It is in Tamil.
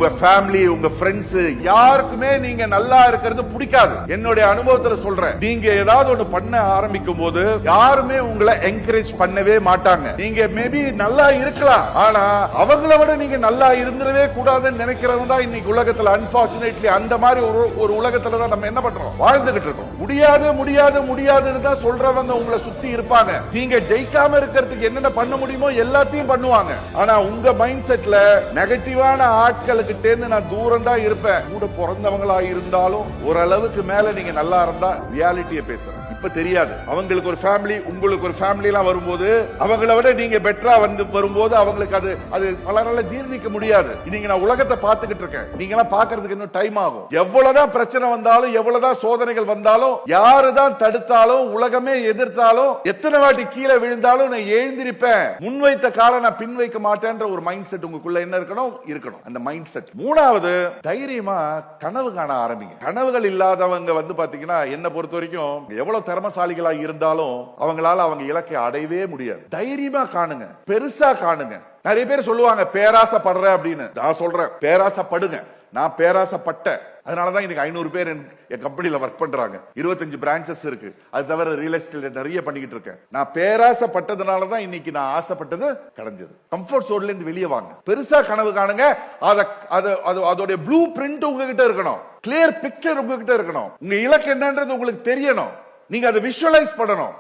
உங்க ஃபேமிலி, உங்க ஃப்ரெண்ட்ஸ் யாருக்குமே நீங்க நல்லா இருக்கிறது பிடிக்காது. என்னுடைய அனுபவத்துல சொல்றேன். நீங்க ஏதாவது ஒண்ணு பண்ண ஆரம்பிக்கும் போது யாருமே உங்களை என்கரேஜ் பண்ணவே மாட்டாங்க. நீங்க மேபி நல்லா இருக்கலாம், ஆனா அவங்கள விட நீங்க நல்லா இருந்துடவே கூடாதுன்னு நினைக்கிறது தான் இன்னைக்கு உலகத்துல அன்பார்ச்சுனேட்லி அந்த மாதிரி ஒரு உலகத்துல தான் நம்ம என்ன பண்றோம், வாழ்ந்துகிட்டு இருக்கோம். முடியாது முடியாது முடியாதுன்னு தான் சொல்றவங்க உங்களை சுத்தி இருப்பாங்க. நீங்க ஜெயிக்காம இருக்கிறதுக்கு என்னென்ன பண்ண முடியுமோ எல்லாத்தையும் பண்ணுவாங்க. ஆனா உங்க மைண்ட் செட்ல நெகட்டிவான ஆட்களுக்கிட்ட இருந்து நான் தூரம் தான் இருப்பேன். கூட பிறந்தவங்களா இருந்தாலும் ஓரளவுக்கு மேல நீங்க நல்லா இருந்தா ரியாலிட்டியை பேசுறேன். இப்ப தெரியாது, அவங்களுக்கு ஒரு ஃபேமிலி, உங்களுக்கு ஒரு ஃபேமிலி எல்லாம் வரும்போது அவங்கள விட நீங்க பெட்டரா வந்து வரும்போது அவங்களுக்கு அது பலரால ஜீர்ணிக்க முடியாது. இன்னைக்கு நான் உலகத்தை பார்த்துக்கிட்டு இருக்கேன். நீங்க எல்லாம் பாக்குறதுக்கு இன்னும் டைம் ஆகும். எவ்வளவுதான் பிரச்சனை வந்தாலும், எவ்வளவுதான் சோதனைகள் வந்தாலும், யாருதான் தடுத்தாலும், உலகமே எதிர்த்தாலும், எத்தனை வாட்டி கீழே விழுந்தாலும் நான் எழுந்திருப்பேன். முன்வைத்த கால நான் பின் வைக்க மாட்டேன்ற ஒரு மைண்ட் செட் உங்களுக்குள்ள என்ன இருக்கணும் அந்த மைண்ட் செட். மூணாவது, தைரியமா கனவு காண ஆரம்பிங்க. கனவுகள் இல்லாதவங்க வந்து பாத்தீங்கன்னா என்ன பொறுத்த வரைக்கும் எவ்வளவு திறமசாலிகளா இருந்தாலும் அவங்களால அவங்க இலக்கை அடையவே முடியாது. தைரியமா காணுங்க, பெருசா காணுங்க. நிறைய பேர் சொல்லுவாங்க பேராசைப்படுற அப்படின்னு. நான் சொல்றேன் பேராசைப்படுங்க. நான் பேராசைப்பட்டேன். அதனாலதான் இன்னைக்கு 500 பேர் என் கம்பெனில ஒர்க் பண்றாங்க. 25 பிரான்ச்சஸ் இருக்கு. அது தவிர ரியல் எஸ்டேட் நிறைய பண்ணிக்கிட்டு இருக்கேன். நான் பேராசைப்பட்டதுனாலதான் இன்னைக்கு நான் ஆசைப்பட்டது கிடைச்சது. கம்ஃபர்ட் ஜோன்ல இருந்து வெளியே வாங்க, பெருசா கனவு காணுங்க. அதோட ப்ளூ பிரிண்ட் உங்ககிட்ட இருக்கணும், கிளியர் பிக்சர் உங்ககிட்ட இருக்கணும். உங்க இலக்கு என்னன்றது உங்களுக்கு தெரியணும். நீங்க அதை விஷுவலைஸ் பண்ணணும்.